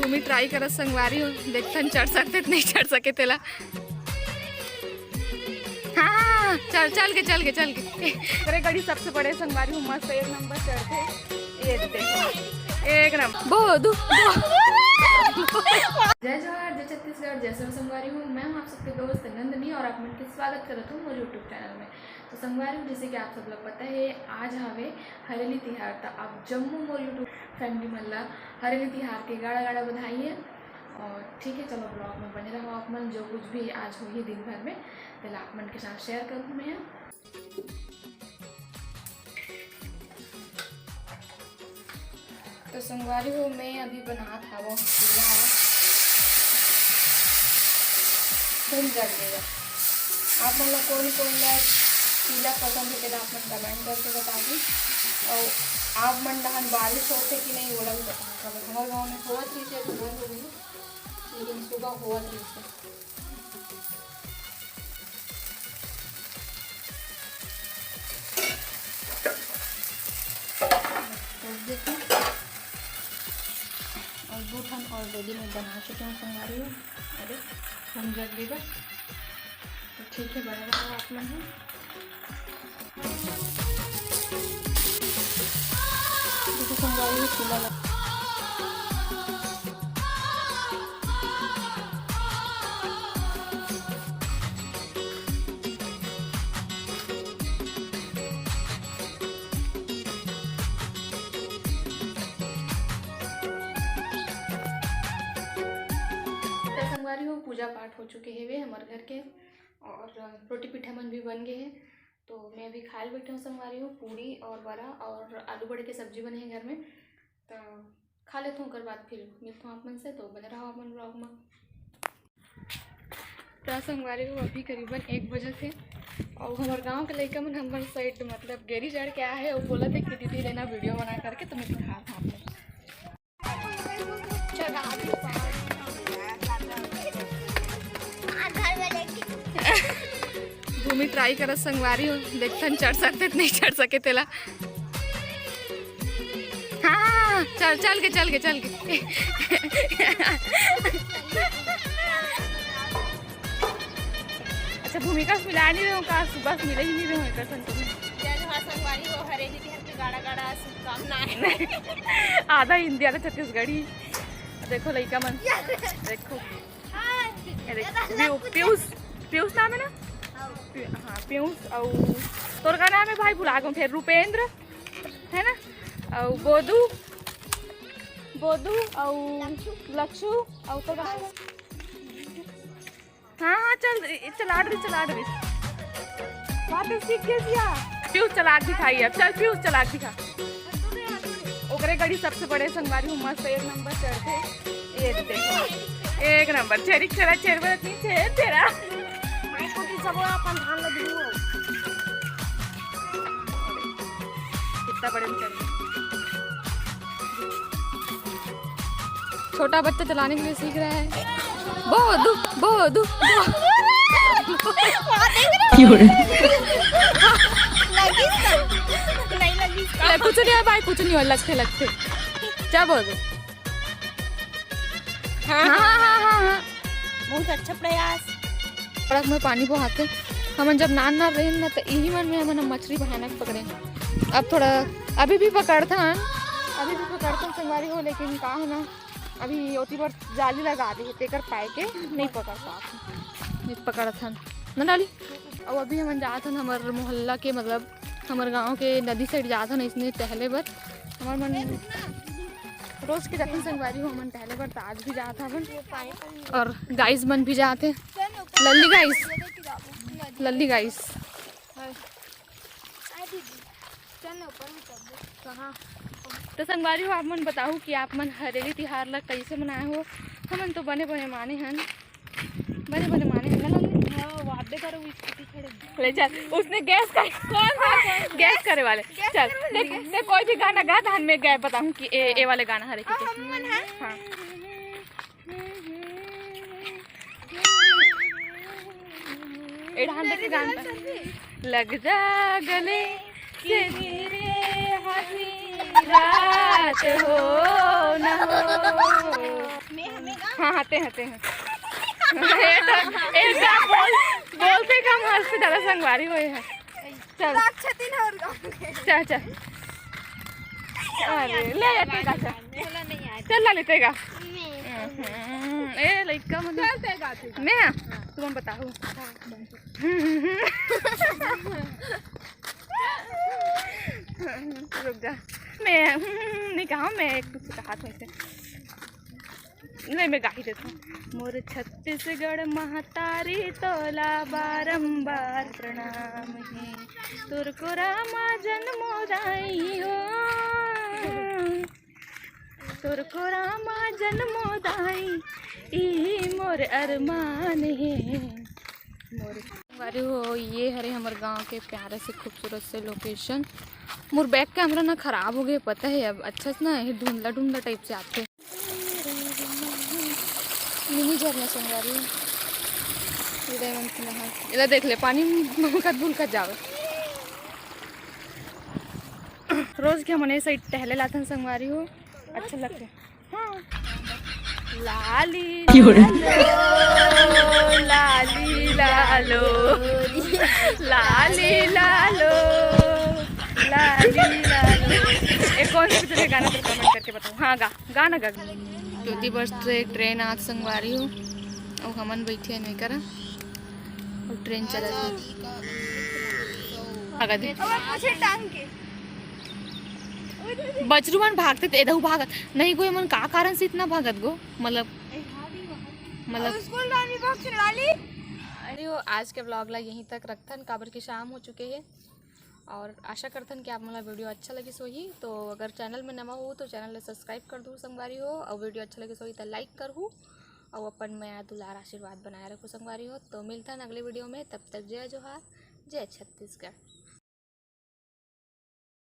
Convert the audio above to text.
तुम्ही ट्राय करत संगवारी हो, देखता चढ़ सकते नहीं चढ़ सके तेला। हाँ चल के अरे गाड़ी सबसे बड़े संगवारी हूँ, मस्त एक नंबर चढ़ते। ये देखो एक नंबर बोधू। जय जवाहर जय छत्तीसगढ़, जय सर संगवारी हूँ। मैं हूँ आप सबके दोस्त नंदनी और आप मन के स्वागत करता हूँ मेरे यूट्यूब चैनल में। तो संगवारी हूँ, जैसे कि आप सब लोग पता है आज हवे हरेली तिहार। तो आप जम्मू मोर यूट्यूब फैमिली मल्ला हरेली तिहार के गाड़ा गाड़ा बधाई है। और ठीक है, चलो ब्लॉग में बने रहो आप मन, जो कुछ भी आज हो ही दिन भर में पहले आप मन के साथ शेयर करूँ मैं। तो संगवारी हो, मैं अभी बना था वो चूल्हा भून कर देगा। आप मतलब कौन चूल्हा पसंद है आप मन कमेंट करके बता दी। और आप मन दहन बारिश होते कि नहीं बोला भी बता। हमारे गाँव में होत रही से सुबह हो गई, लेकिन सुबह होत रही से और बूठन ऑलरेडी मैं बना चुकी हूँ संगवारी हूँ। अरे हम जग देगा तो ठीक है, बना रहा आप लोग हैं। संगवारी चूल्हा संगवारी हो, पूजा पाठ हो चुके हैं वे हमारे घर के, और रोटी पिठा मन भी बन गए हैं। तो मैं अभी खाए बैठा हूँ संगवारी हूँ, पूड़ी और बड़ा और आलू बड़े की सब्जी बने हैं घर में। तो खा लेता हूँ, कर बाद फिर मिलता हूँ आप मन से। तो बने रहो आप मन ब्लॉग में। तो संगवारी हो, अभी करीबन 1 बजे थे और हमारे गाँव के लड़का मन हमारे साइड मतलब गेरी चढ़ के आया है और बोला थे कि दीदी लेना वीडियो बना करके, तो मैं दिखा था आपने। भूमि ट्राई करत संगवारी हो, देखता चढ़ सकते नहीं चढ़ सके तेला। हाँ चल के अच्छा भूमिका मिला नहीं रहे हो का, बस मिले ही नहीं रहे हो कर संगवारी हो। हरेली तिहार के गाड़ा गाड़ा शुभकामनाएं। आधा हिंदी आधा छत्तीसगढ़ी। देखो लड़का मन, देखो पीयूष नाम है ना। हाँ पीयूष और तोर का नाम है भाई भुला गो, फिर रूपेंद्र है ना, और बोधू और लक्षु और तो हाँ चला रही बात सीख के दिया। पीयूष चलाक दिखाई अब, चल पीयूष चलाक दिखा। ओकरे गाड़ी सबसे बड़े संगवारी हूँ, मस्त एक नंबर चढ़ते। ये देखो एक नंबर चेरिक चला चेरबत नहीं चेर तेरा कितना बड़े में। छोटा बच्चा चलाने के लिए सीख रहा है। बोधू कुछ नहीं है भाई, कुछ नहीं हो, लगते क्या बोल। हाँ बहुत अच्छा प्रयास। सड़क में पानी बहाते हम जब नान रहे ना, तो यही मन में हम मछली भयानक पकड़े। अब थोड़ा अभी भी पकड़ते संगवारी हो, लेकिन का है ना अभी ओती पर जाली लगा दी तेकर पाए के नहीं पकड़ता ना डाली। और अभी हम जाते हमारे मोहल्ला के मतलब हमारे गांव के नदी साइड जाते हैं, इसने टहले बर हमारे मन रोज के जाते संगवारी हो। हम टहले बर तो आज भी जाता अपन, और गाइस बन भी जाते लल्ली गाइस। तो संगवारी हो, आप मन बताओ कि आप मन हरेली तिहार ला कैसे मनाए हो। हमन तो बने माने हैं वादे करो ले चल। उसने गैस करे वाले चल देख कोई भी गाना गा धान में गए बताऊँ कि ए वाले गाना हरे की। हाँ एढ़ान देख गाना लग जा गले के मेरे हंसी रात हो न हो हाँ आते हैं बोलते कम हंसते ज़्यादा संगवारी हुए है। चल चल चल अरे ले जाते का चल ला लेते का ए लड़का मतलब मैं तुम बताओ रुक जा मैं नहीं कहा मैं एक दूसरे का हाथ में से नहीं मैं गा ही देता हूँ। मोर छत्तीसगढ़ महतारी तोला बारंबार प्रणाम है तुरको रामा जन्मोदाई हो तुरको रामा जन्मोदाई ई मोर अरमान है मोर बारी हो। ये हरे हमारे गांव के प्यारे से खूबसूरत से लोकेशन। मोर बैग कैमरा ना खराब हो गया पता है अब अच्छा से ना ये ढूंढला ढूंढला टाइप से आते मिनी झरना संगवारी इधर देख ले पानी भूल कर जाओ। रोज के हमने सही टहले लाते संगवारी हो अच्छा लगता है। हाँ लाली लाली लालो लाली लालो लाली लालो। एक कौन सी पिक्चर गाना पर कमेंट करके बताओ। हाँ गाना गा ज्योति बस से ट्रेन आज संगवारी हो और हमन बैठे नहीं करा और ट्रेन चला बचरू मन भागते थे इधर भागत नहीं कोई मन का कारण से इतना भागत गो मतलब अरे वो आज के ब्लॉग ला यहीं तक रखथन काबर की शाम हो चुके हैं और आशा करथन कि आप मला वीडियो अच्छा लगी सोही तो अगर चैनल में नवा हो तो चैनल ला सब्सक्राइब कर दू संगवारी हो और वीडियो अच्छा लगे सोही तो लाइक करहू और अपन में दुलार आशीर्वाद बनाए रखो संगवारी हो। तो मिलता है अगले वीडियो में तब तक जय जोहार जय छत्तीसगढ़।